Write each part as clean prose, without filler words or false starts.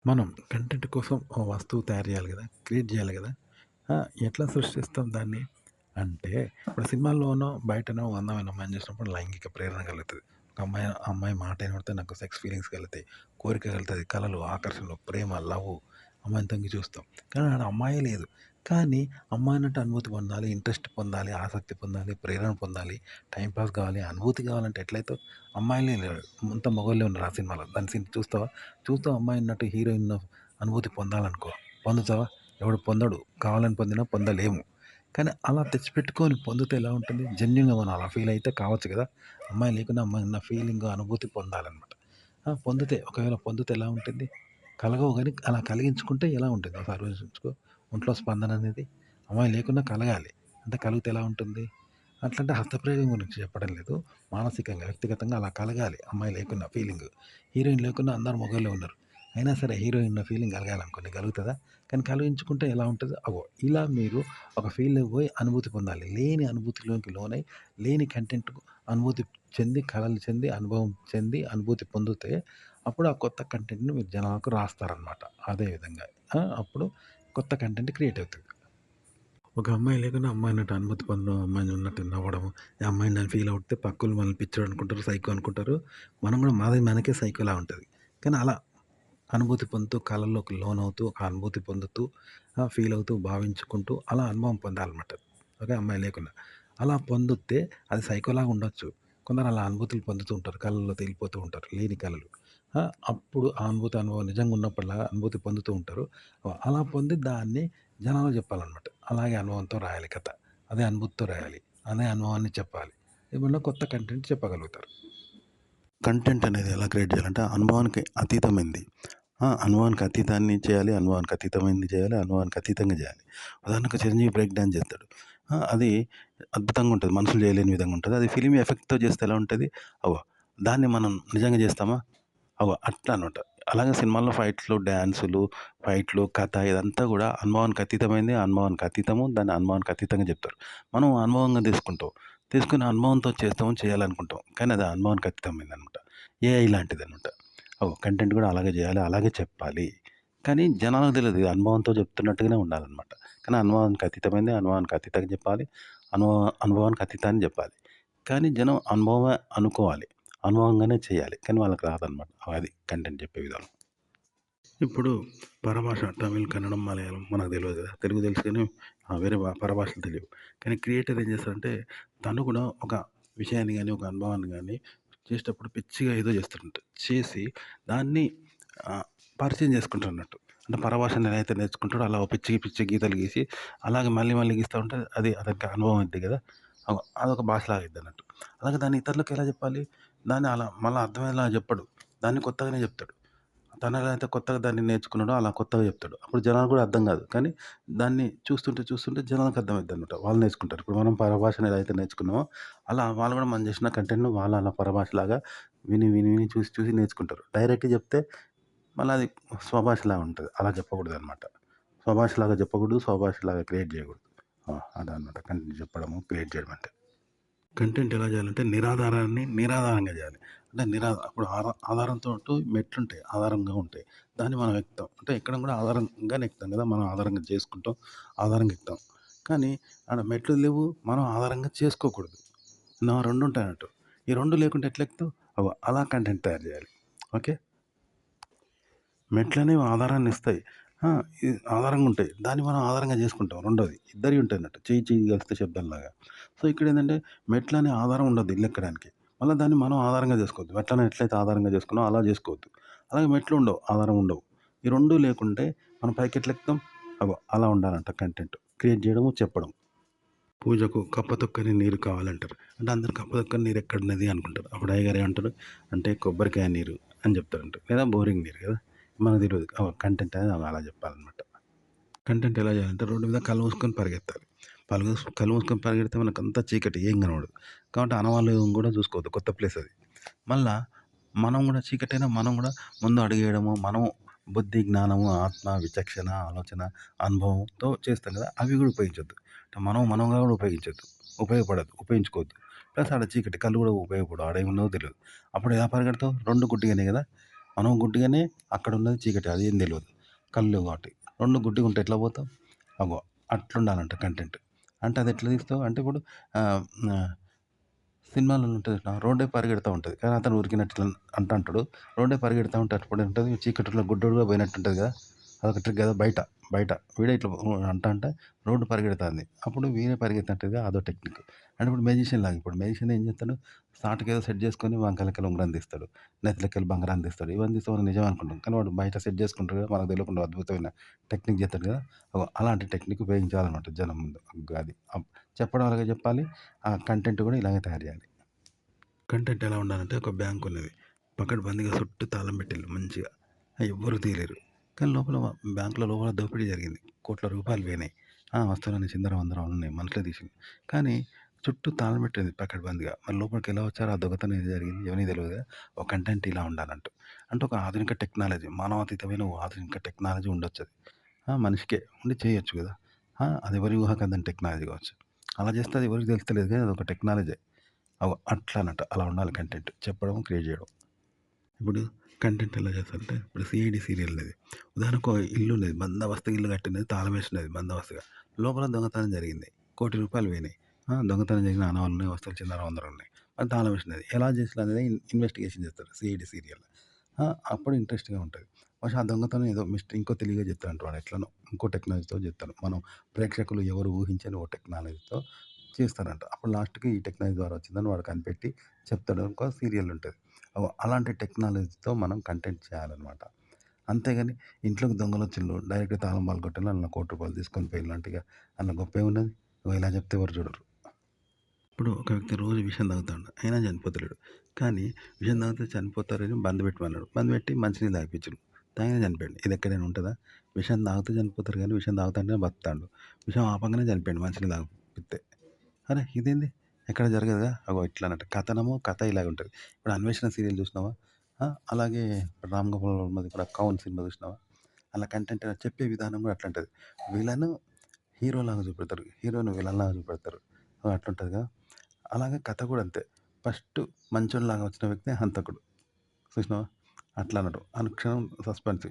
మనం కంటెంట్ కోసం ఓ వస్తువు తయారు చేయాలి గదా! క్రియేట్ జేయాలి గదా! ఆ! ఎట్లా సృష్టిస్తాం దాన్ని? అంటే ఇప్పుడు సినిమాల్లోనో, బయటనో ఓ అందమైన అమ్మాయిని చూసినప్పుడు లైంగిక ప్రేరణ కలుగుతది. ఒక అమ్మాయి మాట ఇనబడితే నాకు సెక్స్ ఫీలింగ్స్ కలుగుతాయి. కోరిక కలుగుతది. కలలు, ఆకర్షణలు, ప్రేమ, లవ్వు అమ్మాయిని తొంగి చూస్తాం. కానీ ఆడ అమ్మాయే లేదు. కానీ అమ్మాయినంటే అనుభూతి పొందాలి, ఇంట్రెస్ట్ పొందాలి, ఆసక్తి పొందాలి, ప్రేరణ పొందాలి, టైమ్ పాస్ కావాలి, అనుభూతి కావాలంటే ఎట్లయితది? అమ్మాయిలే లేరు. అంతా మగోళ్ళే ఉన్నారు ఆ సినిమాలో. దాని చూస్తావా? చూస్తావు అమ్మాయున్నట్టు హీరోయిన్ అనుభూతి పొందాలనుకో, పొందుతావా? ఎవడు పొందడు. కావాలని పొందినా పొందలేము. కానీ అలా తెచ్చిపెట్టుకొని పొందితే ఎలా ఉంటుంది? జెన్యూన్‌గా మనం అలా ఫీల్ అయితే కావచ్చు కదా! అమ్మాయి లేకున్నా అమ్మాయి ఉన్న ఫీలింగ్, అనుభూతి పొందాలనమాట. పొందితే ఒకవేళ పొందితే ఎలా ఉంటుంది? కలగవు గానీ అలా కలిగించుకుంటే ఎలా ఉంటుంది? ఒకసారి ఆలోచించుకో. ఒంట్లో స్పందన అనేది అమ్మాయి లేకున్నా కలగాలి. అంటే కలిగితే ఎలా ఉంటుంది? అట్లంటే హస్తప్రయోగం గురించి చెప్పడం లేదు. మానసికంగా, వ్యక్తిగతంగా అలా కలగాలి. అమ్మాయి లేకున్నా ఫీలింగు. హీరోయిన్ లేకున్నా అందరూ మగోళ్ళే ఉన్నారు. అయినా సరే హీరోయిన్ ఉన్న ఫీలింగ్ కలగాలనుకోండి కలుగుతదా? కానీ కలిగించుకుంటే ఎలా ఉంటది? అగో ఇలా మీరు ఒక ఫీల్డ్‌లోకి పోయి అనుభూతి పొందాలి. లేని అనుభూతిలోకి లోనై, లేని కంటెంట్‌కు అనుభూతి చెంది, కలలు చెంది, అనుభవం చెంది, అనుభూతి పొందితే అప్పుడు ఆ కొత్త కంటెంట్‌ని మీరు జనాలకు రాస్తారనమాట. అదే విధంగా అప్పుడు కొత్త కంటెంట్ క్రియేట్ అవుతది. ఒక అమ్మాయి లేకున్నా అమ్మాయినట్టు అనుమతి పొందడం, అమ్మాయిని ఉన్నట్టు నవ్వడం, ఈ అమ్మాయిని నేను ఫీల్ అవుతే పక్కోళ్ళు మనల్ని పిచ్చోడు అనుకుంటారు, సైకో అనుకుంటారు. మనం కూడా మాది మనకే సైకోలా ఉంటది. కానీ అలా అనుభూతి పొందుతూ, కలల్లోకి లోనవుతూ, ఆ అనుభూతి పొందుతూ, ఫీల్ అవుతూ, భావించుకుంటూ అలా అనుభవం పొందాలన్నమాట. ఓకే. అమ్మాయి లేకున్నా. అలా పొందుతే అది సైకోలాగా ఉండొచ్చు. కొందరు అలా అనుభూతులు పొందుతూ ఉంటారు. కలలో తేలిపోతూ ఉంటారు. లేని కలలు. ఆ! అప్పుడు ఆ అనుభూతి, అనుభవం నిజంగా ఉన్నప్పటిలాగా అనుభూతి పొందుతూ ఉంటారు. అలా పొంది దాన్ని జనాలకు చెప్పాలన్నమాట. అలాగే అనుభవంతో రాయాలి కథ. అదే అనుభూతితో రాయాలి. అదే అనుభవాన్ని చెప్పాలి. ఏమన్నా కొత్త కంటెంట్ చెప్పగలుగుతారు. కంటెంట్ అనేది ఎలా క్రియేట్ చేయాలంటే అనుభవానికి అతీతమైంది. అనుభవానికి అతీతాన్ని చేయాలి. అనుభవానికి అతీతమైంది చేయాలి. అనుభవానికి అతీతంగా చేయాలి. ఉదాహరణకు 'చిరంజీవి' బ్రేక్ డాన్స్ చేస్తాడు. అది అద్భుతంగా ఉంటది. మనుషులు చేయలేని విధంగా ఉంటది. అది ఫిల్మ్ ఎఫెక్ట్‌తో చేస్తే ఎలా ఉంటది? అగో దాన్ని మనం నిజంగా చేస్తామా? అగో అట్లా అనమాట. అలాగే సినిమాల్లో ఫైట్‌లు, డాన్సులు, ఫైట్‌లు, కథ ఇదంతా గూడా అనుభవానికి అతీతమైంది. అనుభవానికి అతీతము. దాన్ని అనుభవానికి అతీతంగా చెప్తారు. మనం అనుభవంగా తీసుకుంటాం. తీసుకుని అనుభవంతో చేస్తాం, చేయాలనుకుంటాం. కానీ అది అనుభవానికి అతీతమైందనమాట. ఏఐ లాంటిదనమాట. కంటెంట్ గూడా అలాగే జేయాలి. అలాగే చెప్పాలి. కానీ జనాలకు తెలీదు. ఇది అనుభవంతో చెప్తున్నట్టుగానే ఉండాలనమాట. కానీ అనుభవానికి అతీతమైంది. అనుభవానికి అతీతంగా చెప్పాలి. అనుభవానికి అతీతాన్ని జెప్పాలి. కానీ జనం అనుభవమే అనుకోవాలి. అనుభవంగానే చేయాలి. కానీ వాళ్ళకి రాదనమాట. అది కంటెంట్ చెప్పే విధానం. ఇప్పుడు పరభాష తమిళ్, కన్నడం, మలయాళం మనకు తెలవదు గదా! తెలుగు తెలుసు గానీ వేరే పరభాషలు తెలియవు. కానీ క్రియేటర్ ఏం చేస్తాడంటే తను కూడా ఒక విషయాన్ని గానీ, ఒక అనుభవాన్ని గానీ చేసేటప్పుడు పిచ్చిగా ఏదో చేస్తుంటాడు. చేసి దాన్ని ఆహ్, పరిచయం చేసుకుంటాడన్నట్టు. అంటే పరభాషను ఎలా అయితే నేర్చుకుంటాడో అలా పిచ్చి పిచ్చి గీతలు గీసి అలాగే మళ్ళీ మళ్ళీ గీస్తా ఉంటే అది అతనికి అనుభవం అయిద్ది గదా! అదొక భాషలాగా అయిద్దన్నట్టు. అలాగే దాన్ని ఇతరులకు ఎలా చెప్పాలి? దాన్ని అలా మళ్ళా అర్థమయ్యేలాగా చెప్పడు. దాన్ని కొత్తగానే చెప్తాడు. తనెలా అయితే కొత్తగా దాన్ని నేర్చుకున్నాడో అలా కొత్తగా చెప్తాడు. అప్పుడు జనాలకు కూడా అర్థం కాదు. కానీ దాన్ని చూస్తుంటే, చూస్తుంటే జనాలకు అర్థమైద్దనమాట. వాళ్ళు నేర్చుకుంటారు. ఇప్పుడు మనం పరభాషను ఎలా అయితే నేర్చుకున్నామో, అలా వాళ్ళు కూడా మనం చేసిన కంటెంట్‌ను వాళ్ళు అలా పరభాషలాగా విని, విని, విని, చూసి, చూసి నేర్చుకుంటారు. డైరెక్ట్‌గా చెప్తే మళ్ళీ అది స్వభాషలా ఉంటది. అలా చెప్పకూడదనమాట. స్వభాషలాగా చెప్పకూడదు. స్వభాషలాగా క్రియేట్ చేయకూడదు. అదనమాట కంటెంట్ చెప్పడము, క్రియేట్ చేయడం అంటే. కంటెంట్ ఎలా చేయాలంటే నిరాధారాన్ని నిరాధారంగా చేయాలి. అంటే ఇప్పుడు ఆధారంతో మెట్లుంటాయి. ఆధారంగా ఉంటాయి. దాన్ని మనం ఎక్కుతాం. అంటే ఎక్కడం కూడా ఆధారంగానే ఎక్కుతాం కదా! మనం ఆధారంగా చేసుకుంటాం. ఆధారంగా ఎక్కుతాం. కానీ ఆడ మెట్లు లేవు. మనం ఆధారంగా చేసుకోకూడదు. 2 ఉంటాయన్నట్టు. ఈ 2 లేకుంటే ఎట్లా ఎక్కుతావు? అలా కంటెంట్ తయారు చేయాలి. ఓకే. మెట్లనేవి ఆధారాన్నిస్తాయి. ఆ! ఆధారంగా ఉంటాయి. దాన్ని మనం ఆధారంగా చేసుకుంటాం రెండోది. ఇద్దరియి ఉంటాయన్నట్టు. చెయ్యి చెయ్యి కలిస్తే శబ్దంలాగా. సో, ఇక్కడేందంటే మెట్లనే ఆధారం ఉండదు ఇల్లెక్కడానికి. మళ్ళా దాన్ని మనం ఆధారంగా చేసుకోవద్దు. మెట్లను ఎట్లయితే ఆధారంగా చేసుకున్నామో అలా చేసుకోవద్దు. అలాగే మెట్లుండవు, ఆధారం ఉండవు. ఈ 2 లేకుంటే మనం పైకెట్లెక్కుతాం? అలా ఉండాలంట కంటెంట్. క్రియేట్ చేయడము, చెప్పడం. పూజకు కప్పతొక్కని నీరు కావాలంటారు. అంటే అందరూ కప్పతొక్కని నీరు ఎక్కడున్నది అనుకుంటారు. అప్పుడు అయ్యగారు ఏమంటారు అంటే కొబ్బరికాయ నీరు అని చెప్తారంట. లేదా బోరింగ్ నీరు కదా! మనకు తెలవదు. కంటెంట్ అనేది అలా చెప్పాలన్నమాట. కంటెంట్ ఎలా చేయాలంటే రోడ్డు మీద కళ్ళు మూసుకొని పరిగెత్తాలి. కళ్ళు మూసుకొని పరిగెడితే మనకంతా చీకటి ఏం కనపడదు. కాబట్టి ఆనవాళ్ళు కూడా చూసుకోవద్దు. కొత్త ప్లేస్ అది. మళ్ళా మనం కూడా చీకటైనా మనం కూడా ముందు అడుగేయడము, మనం బుద్ధి, జ్ఞానము, ఆత్మ, విచక్షణ, ఆలోచన, అనుభవంతో చేస్తాం కదా! అవి కూడా ఉపయోగించొద్దు. మనంగా కూడా ఉపయోగించొద్దు. ఉపయోగపడదు. ఉపయోగించుకోవద్దు. ప్లస్ ఆడ చీకటి కళ్ళు కూడా ఉపయోగపడవు. ఆడ ఏమున్నదో తెలవదు. అప్పుడు ఎలా పరిగెడతావు? 2 గుడ్డిగానే కదా! మనం గుడ్డిగానే అక్కడున్నది చీకటి. అదేం తెలవదు. కళ్ళు లేవు కాబట్టి. 2 గుడ్డిగుంటే ఎట్లా పోతాం? అగో అట్లుండాలంట కంటెంట్. అంటే అది ఎట్లా తీస్తావు? అంటే ఇప్పుడు ఆహ్, ఆహ్, సినిమాలలో ఉంటది చూసినావా? రోడ్డే పరిగెడతా ఉంటది. కానీ అతను ఉరికినట్టు ఇట్లా అంటాడు. రోడ్డే పరిగెడతా ఉంటే అప్పుడు ఉంటది. చీకటిలో గుడ్డోడుగా పోయినట్టుంటది కదా! అదొక ట్రిక్ కదా! బయట వీడే ఇట్లా అంటే రోడ్డు పరిగెడతాంది. అప్పుడు వీడే పరిగెత్తినట్టుగా అదో టెక్నిక్. అంటే ఇప్పుడు మెజిషియన్ లాగా. ఇప్పుడు మెజిషియన్ ఏం చేస్తాడు? సాటుకేదో సెట్ చేసుకొని వంకలకెళ్ళి ఉంగరం తీస్తాడు. నెత్తిలకెళ్ళి బంగారాన్ని తీస్తాడు. ఇవన్నీ తీస్తే మనం నిజం అనుకుంటాం. కానీ వాడు బయట సెట్ చేసుకుంటాడు కదా! మనకు తెలియకుండా అద్భుతమైన టెక్నిక్ చేస్తాడు కదా! అలాంటి టెక్నిక్ ఉపయోగించాలన్నమాట జనం ముందు. అది. చెప్పడం అలాగే చెప్పాలి. ఆ కంటెంట్ కూడా ఇలాగే తయారు చేయాలి. కంటెంట్ ఎలా ఉండాలంటే ఒక బ్యాంక్ ఉన్నది. పకడ్బందీగా చుట్టూ తాళం పెట్టిల్లు మంచిగా. ఎవ్వరు తీయలేరు. కానీ లోపల బ్యాంకులో లోపల దోపిడీ జరిగింది. కోట్ల రూపాయలు పోయినాయి. వస్తువులన్నీ చిందరవందర ఉన్నాయి. మనుషులే తీసిండ్రు. కానీ చుట్టూ తాళం పెట్టింది పకడ్బందీగా. మరి లోపలికి ఎలా వచ్చారో ఆ దొంగతనం ఏది జరిగింది ఎవరికీ తెలవదు కదా! ఒక కంటెంట్ ఇలా ఉండాలంటూ. అంటే ఒక ఆధునిక టెక్నాలజీ మానవాతీతమైన ఓ ఆధునిక టెక్నాలజీ ఉండొచ్చది. మనిషికే ఉండి చేయొచ్చు కదా! అది ఎవరి ఊహకు అందని టెక్నాలజీ కావచ్చు. అలా చేస్తే అది ఎవరికీ తెలుస్తలేదు కానీ అదొక టెక్నాలజీ. అట్లా అన్నట్టు. అలా ఉండాలి కంటెంట్. చెప్పడం, క్రియేట్ చేయడం. ఇప్పుడు కంటెంట్ ఎలా చేస్తారంటే ఇప్పుడు సీఐడీ సీరియల్ అనేది. ఉదాహరణకు ఒక ఇల్లు ఉన్నది. బందోబస్తు ఇల్లు కట్టినది తాళం వేసినది బందోబస్తుగా. లోపల దొంగతనం జరిగింది. రూ. 1,00,00,000 పోయినాయి. దొంగతనం జరిగిన ఆనవాళ్ళు ఉన్నాయి. వస్తువులు చిందరవందర ఉన్నాయి. అది తాళం వేసినది. ఎలా చేసిర్రు అనేది ఇన్వెస్టిగేషన్ చేస్తారు సీఐడీ సీరియల్. అప్పుడు ఇంట్రెస్ట్‌గా ఉంటది. బహుశా ఆ దొంగతనం ఏదో ఇంకో తెలివిగా చేస్తాడంట వాడు ఎట్లనో. ఇంకో టెక్నాలజీతో చేస్తాడు. మనం ప్రేక్షకులు ఎవరు ఊహించని ఓ టెక్నాలజీతో చేస్తారంట. అప్పుడు లాస్ట్‌కి ఈ టెక్నాలజీ ద్వారా వచ్చిందని వాడు కనిపెట్టి చెప్తాడు. ఇంకో సీరియల్ ఉంటది. అలాంటి టెక్నాలజీతో మనం కంటెంట్ చేయాలనమాట. అంతేగాని ఇంట్లోకి దొంగలొచ్చిండ్రు డైరెక్ట్‌గా తాళం పగలగొట్టిండ్రు అందులో రూ. 1,00,00,000 తీసుకొని పోయిండ్రు అంటే ఇగ అందులో గొప్పేమున్నది? ఇలా చెప్తే ఎవరు చూడరు. ఇప్పుడు ఒక వ్యక్తి రోజు విషం తాగుతాండు. అయినా చనిపోతలేడు. కానీ విషం తాగితే చనిపోతారని బంద్ పెట్టమన్నాడు. బంద్ పెట్టి మంచినీళ్ళు తాగిపించిండ్రు. తాగినా చనిపోయిండు. ఇది ఎక్కడైనా ఉంటదా? విషం తాగితే చనిపోతారు కానీ విషం తాగుతాంటేనే బతుకుతాండు. విషం ఆపంగానే చనిపోయిండు మంచినీళ్ళు తాగిపిత్తే. అరే! ఇదేంది? ఎక్కడ జరగదుగా. ఇట్లా అన్నట్టు. కథ ఇలాగుంటది. ఇప్పుడు 'అన్వేషణ' సీరియల్ చూసినావా? అలాగే 'రామ్ గోపాల్ వర్మ'ది కూడా 'కౌన్' సినిమా చూసినావా? అలా కంటెంట్ చెప్పే విధానం కూడా అట్లుంటది. విలను హీరోలాగా చూపెడతారు. హీరోని విలన్‌లాగా చూపెడతారు. అట్లుంటది కదా! అలాగే కథ కూడా అంతే. ఫస్ట్ మంచోనిలాగా వచ్చిన వ్యక్తే హంతకుడు. చూసినావా? అట్లా అన్నట్టు. అనుక్షణం సస్పెన్స్.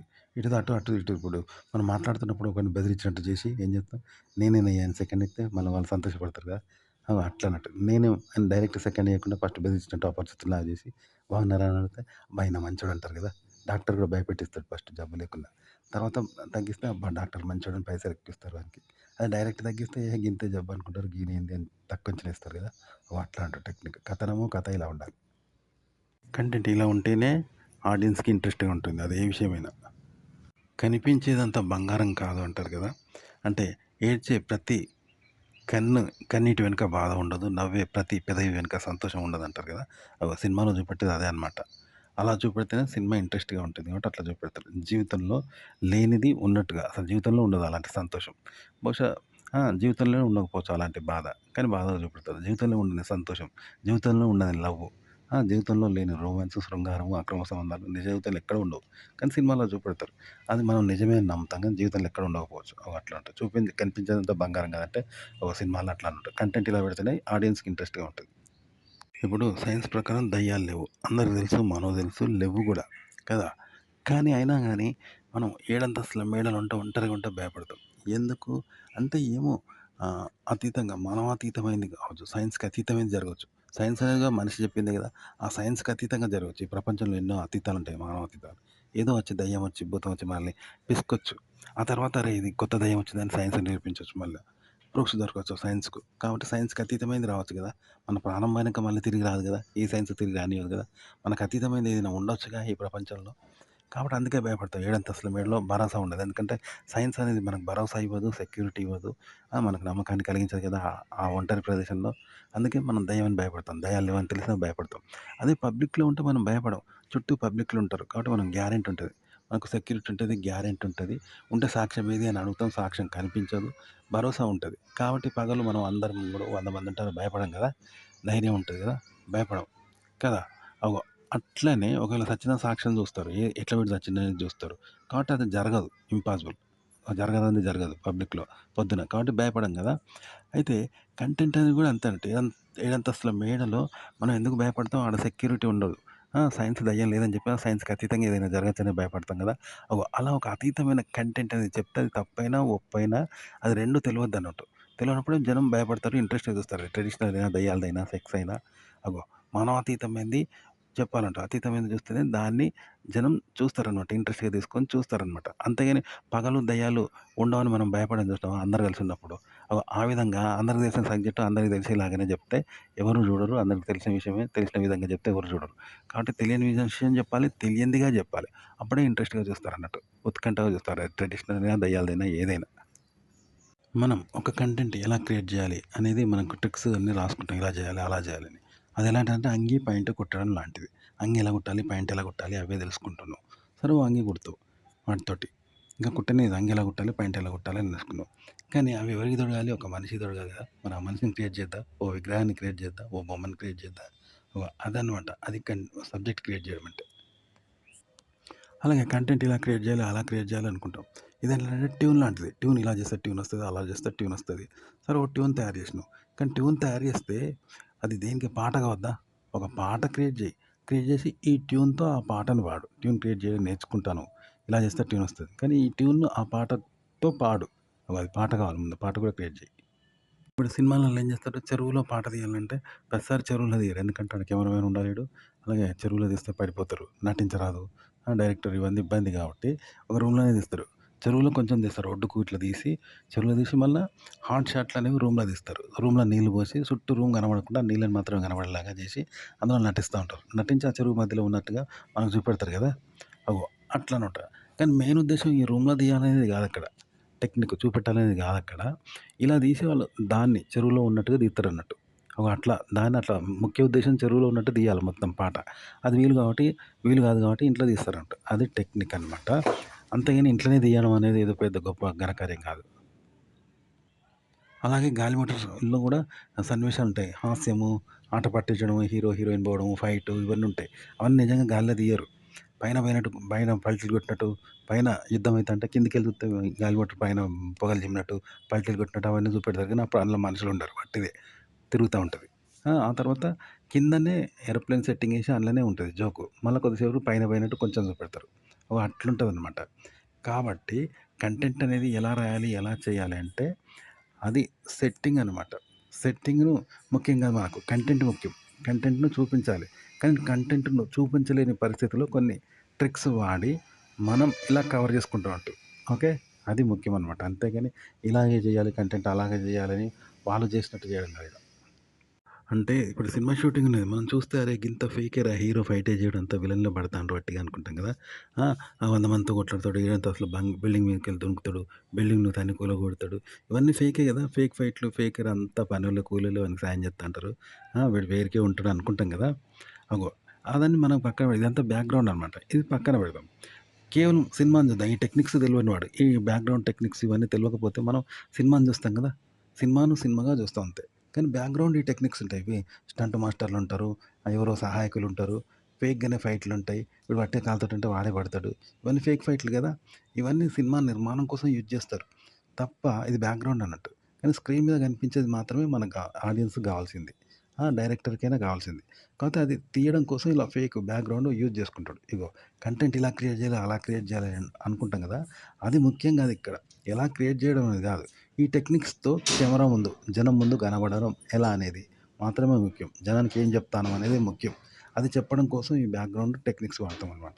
అటు ఇటు ఇప్పుడు మనం మాట్లాడుతున్నప్పుడు ఒకరిని బెదిరించినట్టు చేసి ఏం చేస్తాం? నేనేనయ్యా అని సెకండ్ ఇస్తే మళ్ళీ వాళ్ళు సంతోషపడతారు కదా! అట్లా అన్నట్టు. నేనే అని డైరెక్ట్ సెకండ్ ఇయ్యకుండా ఫస్ట్ బెదిరించినట్టు అపరిచితుల్లాగా చేసి బాగున్నారా అని అడిగితే అబ్బా! ఈయన మంచోడు అంటారు కదా! డాక్టర్ కూడా భయపెట్టిస్తాడు ఫస్ట్ జబ్బు లేకుండా. తర్వాత తగ్గిస్తే అబ్బా! డాక్టర్ మంచోడని పైసలు ఎక్కువిస్తారు వానికి. అదే డైరెక్ట్ తగ్గిస్తే గింతే జబ్బు అనుకుంటారు. గీనేంది అని తక్కువ అంచనా ఏస్తారు కదా! అట్లాంటి టెక్నిక్. కథ ఇలా ఉండాలి. కంటెంట్ ఇలా ఉంటేనే ఆడియన్స్‌కి ఇంట్రెస్ట్‌గా ఉంటుంది. అది ఏ విషయమైనా. కనిపించేదంతా బంగారం కాదు అంటారు కదా! అంటే ఏడ్చే ప్రతి కన్ను కన్నీటి వెనుక బాధ ఉండదు. నవ్వే ప్రతి పెదవి వెనుక సంతోషం ఉండదంటారు కదా! సినిమాలో చూపెట్టేది అదే అనమాట. అలా చూపెడితేనే సినిమా ఇంట్రెస్ట్‌గా ఉంటుంది కాబట్టి అట్లా చూపెడతారు. జీవితంలో లేనిది ఉన్నట్టుగా అసలు జీవితంలో ఉండదు అలాంటి సంతోషం. బహుశా జీవితంలోనే ఉండకపోవచ్చు అలాంటి బాధ. కానీ బాధగా చూపెడతారు. జీవితంలో ఉండని సంతోషం, జీవితంలో ఉండని లవ్వు, జీవితంలో లేని రొమాన్స్, శృంగారము, అక్రమ సంబంధాలు నిజ జీవితంలో ఎక్కడ ఉండవు. కానీ సినిమాలో చూపెడతారు. అది మనం నిజమే అని నమ్ముతాం కానీ జీవితంలో ఎక్కడ ఉండకపోవచ్చు. అట్లా ఉంటది. కనిపించేదంతా బంగారం కాదంటే ఒక సినిమాలో అట్లా అన్నట్టు. కంటెంట్ ఇలా పెడితేనే ఆడియన్స్‌కి ఇంట్రెస్ట్‌గా ఉంటది. ఇప్పుడు సైన్స్ ప్రకారం దయ్యాలు లేవు. అందరికి తెలుసు, మనకు తెలుసు, లెవ్వు గూడా కదా! కానీ అయినా గానీ మనం ఏడంతస్తుల మేడలో ఒంటరిగా ఉంటే భయపడతాం. ఎందుకు? అంటే ఏమో అతీతంగా మానవాతీతమైంది కావచ్చు. సైన్స్‌కి అతీతమైంది జరగొచ్చు. సైన్స్ అనేదిగా మనిషి చెప్పిందే గదా! ఆ సైన్స్‌కి అతీతంగా జరగొచ్చు. ఈ ప్రపంచంలో ఎన్నో అతీతాలుంటాయి మానవాతీతాలు. ఏదో వచ్చి దయ్యం వచ్చి, భూతం వచ్చి మనల్ని పిసుకొచ్చు. ఆ తర్వాత అరే! ఇది కొత్త దయ్యం వచ్చిందని సైన్స్‌ని నిరూపించొచ్చు మళ్ళా. ప్రూఫ్స్ దొరకచ్చు సైన్స్‌కు. కాబట్టి సైన్స్‌కి అతీతమైంది రావచ్చు గదా! మన ప్రాణం పోయినంక మళ్ళీ తిరిగి రాదు గదా! ఏ సైన్స్ తిరిగి రానివ్వదు గదా! మనకు అతీతమైనది ఏదైనా ఉండొచ్చుగా ఈ ప్రపంచంలో. కాబట్టి అందుకే భయపడతాం. ఏడంతస్తుల మేడలో భరోసా ఉండదు. ఎందుకంటే సైన్స్ అనేది మనకు భరోసా ఇవ్వదు, సెక్యూరిటీ ఇవ్వదు. మనకు నమ్మకాన్ని కలిగించదు కదా! ఆ ఒంటరి ప్రదేశంలో. అందుకే మనం దెయ్యమని భయపడతాం. దెయ్యాలు లేవని తెలిసినా భయపడతాం. అదే పబ్లిక్‌లో ఉంటే మనం భయపడం. చుట్టూ పబ్లిక్‌లు ఉంటారు. కాబట్టి మనం గ్యారంటీ ఉంటది. మనకు సెక్యూరిటీ ఉంటది, గ్యారంటీ ఉంటది. ఉంటే సాక్ష్యం ఏది అని అడుగుతాం. సాక్ష్యం కనిపించదు. భరోసా ఉంటది. కాబట్టి పగలు మనం అందరం కూడా 100 మంది ఉంటారు భయపడం కదా! ధైర్యం ఉంటది కదా! భయపడం. కదా! అగో అట్లనే ఒకవేళ సచ్చిన సాక్ష్యం చూస్తారు. ఎట్లా వీడు సచ్చిండనేది చూస్తారు. కాబట్టి అది జరగదు. ఇంపాసిబుల్. జరగదంటే జరగదు పబ్లిక్‌లో పొద్దున. కాబట్టి భయపడం గదా! అయితే కంటెంట్ అనేది గూడా అంతే అండి. ఏడంతస్తుల మేడలో మనం ఎందుకు భయపడతాం? ఆడ సెక్యూరిటీ ఉండదు. సైన్స్ దెయ్యం లేదని చెప్పినా సైన్స్‌కి అతీతంగా ఏదైనా జరగొచ్చని భయపడతాం గదా! అలా ఒక అతీతమైన కంటెంట్ అనేది చెప్తే అది తప్పైనా, ఒప్పైనా అది 2 తెలవద్దన్నట్టు. తెలవనప్పుడు జనం భయపడతారు, ఇంట్రెస్ట్‌గా చూస్తారు. ట్రెడిషనల్ అయినా, దెయ్యాలదైనా, సెక్స్ అయినా అగో మానవాతీతమైనది చెప్పాలంట. అతీతమైనది చూస్తేనే దాన్ని జనం చూస్తారనమాట. ఇంట్రెస్ట్‌గా తీసుకొని చూస్తారనమాట. అంతేగాని పగలు, దెయ్యాలు ఉండవని మనం భయపడం చూసినావా అందరూ కలిసున్నప్పుడు. ఆ విధంగా అందరికి తెలిసిన సబ్జెక్టు అందరికి తెలిసేలాగానే చెప్తే ఎవరు చూడరు. అందరికి తెలిసిన విషయమే తెలిసిన విధంగా చెప్తే ఎవరు చూడరు. కాబట్టి తెలియని విషయం చెప్పాలి. తెలియందిగా చెప్పాలి. అప్పుడే ఇంట్రెస్ట్‌గా చూస్తారన్నట్టు. ఉత్కంఠగా చూస్తారు. అది ట్రెడిషనల్ అయినా, దెయ్యాలదైనా ఏదైనా. మనం ఒక కంటెంట్ ఎలా క్రియేట్ చేయాలి అనేది మనకు ట్రిక్స్ అన్నీ రాసుకుంటాం. ఇలా చేయాలి, అలా చేయాలని. అది ఎలాంటిదంటే అంగి, పాయింట్ కుట్టడం లాంటిది. అంగి ఎలా కుట్టాలి, పాయింట్ ఎలా కుట్టాలి అవే తెలుసుకుంటున్నావు. సరే ఓ అంగి కుడతావు వాటితోటి. ఇంకా కుట్టనిది అంగి ఎలా కుట్టాలి, పాయింట్ ఎలా కుట్టాలి అని నేర్చుకున్నావు. కానీ అవి ఎవరికి తొడగాలి? ఒక మనిషికి తొడగాలి కదా! మరి ఆ మనిషిని క్రియేట్ చేద్దాం. ఓ విగ్రహాన్ని క్రియేట్ చేద్దాం. ఓ బొమ్మని క్రియేట్ చేద్దాం. అదనమాట. అది సబ్జెక్ట్ క్రియేట్ చేయడం అంటే. అలాగే కంటెంట్ ఇలా క్రియేట్ చేయాలి, అలా క్రియేట్ చేయాలి అనుకుంటాం. ఇదేంటంటే ట్యూన్ లాంటిది. ట్యూన్ ఇలా చేస్తే ట్యూన్ వస్తది, అలా చేస్తే ట్యూన్ వస్తది. సరే ఒక ట్యూన్ తయారు చేసినావు. కానీ ట్యూన్ తయారు చేస్తే అది దేనికి పాట కావద్దా? ఒక పాట క్రియేట్ చేయి. క్రియేట్ చేసి ఈ ట్యూన్‌తో ఆ పాటను పాడు. ట్యూన్ క్రియేట్ చేయడం నేర్చుకుంటాను. ఇలా చేస్తే ట్యూన్ వస్తది. కానీ ఈ ట్యూన్‌ను ఆ పాటతో పాడు. అది పాట కావాలి ముందు. పాట కూడా క్రియేట్ చేయి. ఇప్పుడు సినిమాలలో ఏం చేస్తారు? చెరువులో పాట తీయాలంటే ప్రతిసారి చెరువులో తీయరు. ఎందుకంటే ఆడ కెమెరామాన్ ఉండాలి ఈడు. అలాగే చెరువులో తీస్తే పడిపోతారు. నటించరాదు. డైరెక్టర్ ఇవన్నీ ఇబ్బంది కాబట్టి ఒక రూమ్‌లోనే తీస్తారు. చెరువులో కొంచెం తీస్తారు. ఒడ్డుకు ఇట్లా తీసి చెరువులో తీసి మళ్ళా హాట్ షాట్లు అనేవి రూమ్‌లో తీస్తారు. రూమ్‌లో నీళ్లు పోసి చుట్టూ రూమ్ కనబడకుండా నీళ్ళని మాత్రమే కనబడేలాగా చేసి అందులో నటిస్తా ఉంటారు. నటించి ఆ చెరువు మధ్యలో ఉన్నట్టుగా మనకు చూపెడతారు కదా! అగో అట్లనమాట. కానీ మెయిన్ ఉద్దేశ్యం ఈ రూమ్‌లో తీయాలనేది కాదక్కడ. టెక్నిక్ చూపెట్టాలనేది కాదక్కడ. ఇలా తీసేవాళ్ళు దాన్ని చెరువులో ఉన్నట్టుగా తీస్తారన్నట్టు. అట్లా దాన్ని అట్లా ముఖ్య ఉద్దేశ్యం చెరువులో ఉన్నట్టు తీయాలి మొత్తం పాట. అది వీలు కాదు కాబట్టి ఇంట్లో తీస్తారంట. అది టెక్నిక్ అనమాట. అంతేగాని ఇంట్లోనే తీయడం అనేది ఏదో పెద్ద గొప్ప ఘనకార్యం కాదు. అలాగే 'గాలిమోటార్స్‌లో' కూడా సన్నివేశాలుంటాయి. హాస్యము, ఆట పట్టించడం, హీరో, హీరోయిన్ పోవడం, ఫైటు ఇవన్నీ ఉంటాయి. అవన్నీ నిజంగా గాలిలో తీయరు. పైన పల్టీలు కొట్టినట్టు, పైన యుద్ధం అయితంటే కిందకెళ్ళి చూస్తే గాలిమోటార్ పైన పొగలు చిమ్మినట్టు, పల్టీలు కొట్టినట్టు అవన్నీ చూపెడతారు. కానీ అప్పుడు అందులో మనుషులుండరు. వట్టిదే తిరుగుతా ఉంటది. ఆ తర్వాత కిందనే ఏరోప్లేన్ సెట్టింగ్ ఏసి అందులోనే ఉంటది జోకు. మళ్ళా కొద్దిసేపు పైన పోయినట్టు కొంచెం చూపెడతారు. అట్లుంటదనమాట. కాబట్టి కంటెంట్ అనేది ఎలా రాయాలి, ఎలా చేయాలి అంటే అది సెట్టింగ్ అనమాట. సెట్టింగ్‌ను ముఖ్యం కాదు మనకు. కంటెంట్ ముఖ్యం. కంటెంట్‌ను చూపించాలి. కానీ కంటెంట్‌ను చూపించలేని పరిస్థితిలో కొన్ని ట్రిక్స్ వాడి మనం ఇలా కవర్ చేసుకుంటామంటూ. ఓకే. అది ముఖ్యమనమాట. అంతేగాని ఇలాగే చేయాలి కంటెంట్ అలాగే చేయాలని వాళ్ళు చేసినట్టు చేయడం కాదు. అంటే ఇప్పుడు సినిమా షూటింగ్ ఉన్నది. మనం చూస్తే అరే! గింత ఫేకేరా హీరో ఫైటే చేయడు అంతా విలన్‌లో పడతాండ్రు వట్టిగా అనుకుంటాం కదా! ఆ! ఆ 100 మందితో కొట్లాడతాడు. ఈడంతా అసలు బిల్డింగ్ మీదకెళ్ళి దునుకుతాడు. బిల్డింగ్‌ను తన్ని కూలగొడతాడు. ఇవన్నీ ఫేకే కదా! ఫేక్ ఫైట్‌లు, ఫేక్ అంతా పనోళ్ళు, కూలోళ్ళు వానికి సాయం చేత్తంటారు. వీడు పేరుకే ఉంటాడు అనుకుంటాం కదా! అగో అదని మనం పక్కన ఇదంతా బ్యాక్‌గ్రౌండ్ అనమాట. ఇది పక్కన పెడదాం. కేవలం సినిమాని చూద్దాం. ఈ టెక్నిక్స్ తెలవని వాడు. ఈ బ్యాక్‌గ్రౌండ్ టెక్నిక్స్ ఇవన్నీ తెలవకపోతే మనం సినిమాని చూస్తాం కదా! సినిమాను సినిమాగా చూస్తాం అంతే. కానీ బ్యాక్‌గ్రౌండ్ ఈ టెక్నిక్స్ ఉంటాయి. స్టంట్ మాస్టర్‌లుంటారు. ఎవరో సహాయకులుంటారు. ఫేక్‌గానే ఫైట్‌లుంటాయి. వీడు వట్టిగా కాలుతోటంటే వాడే పడతాడు. ఇవన్నీ ఫేక్ ఫైట్‌లు కదా! ఇవన్నీ సినిమా నిర్మాణం కోసం యూజ్ చేస్తారు. తప్ప ఇది బ్యాక్‌గ్రౌండ్ అన్నట్టు. కానీ స్క్రీన్ మీద కనిపించేది మాత్రమే మనకు ఆడియన్స్‌కి కావాల్సింది. డైరెక్టర్‌కైనా కావాల్సింది. కాకపోతే అది తీయడం కోసం ఇలా ఫేక్ బ్యాక్‌గ్రౌండ్ యూజ్ చేసుకుంటాడు. కంటెంట్ ఇలా క్రియేట్ చేయాలి, అలా క్రియేట్ చేయాలి అని అనుకుంటాం కదా! అది ముఖ్యం కాదు ఇక్కడ. ఎలా క్రియేట్ చేయడం అనేది కాదు. ఈ టెక్నిక్స్‌తో కెమెరా ముందు, జనం ముందు కనబడడం ఎలా అనేది మాత్రమే ముఖ్యం. జనానికి ఏం చెప్తానం అనేది ముఖ్యం. అది చెప్పడం కోసం ఈ బ్యాక్‌గ్రౌండ్ టెక్నిక్స్ వాడతామనమాట.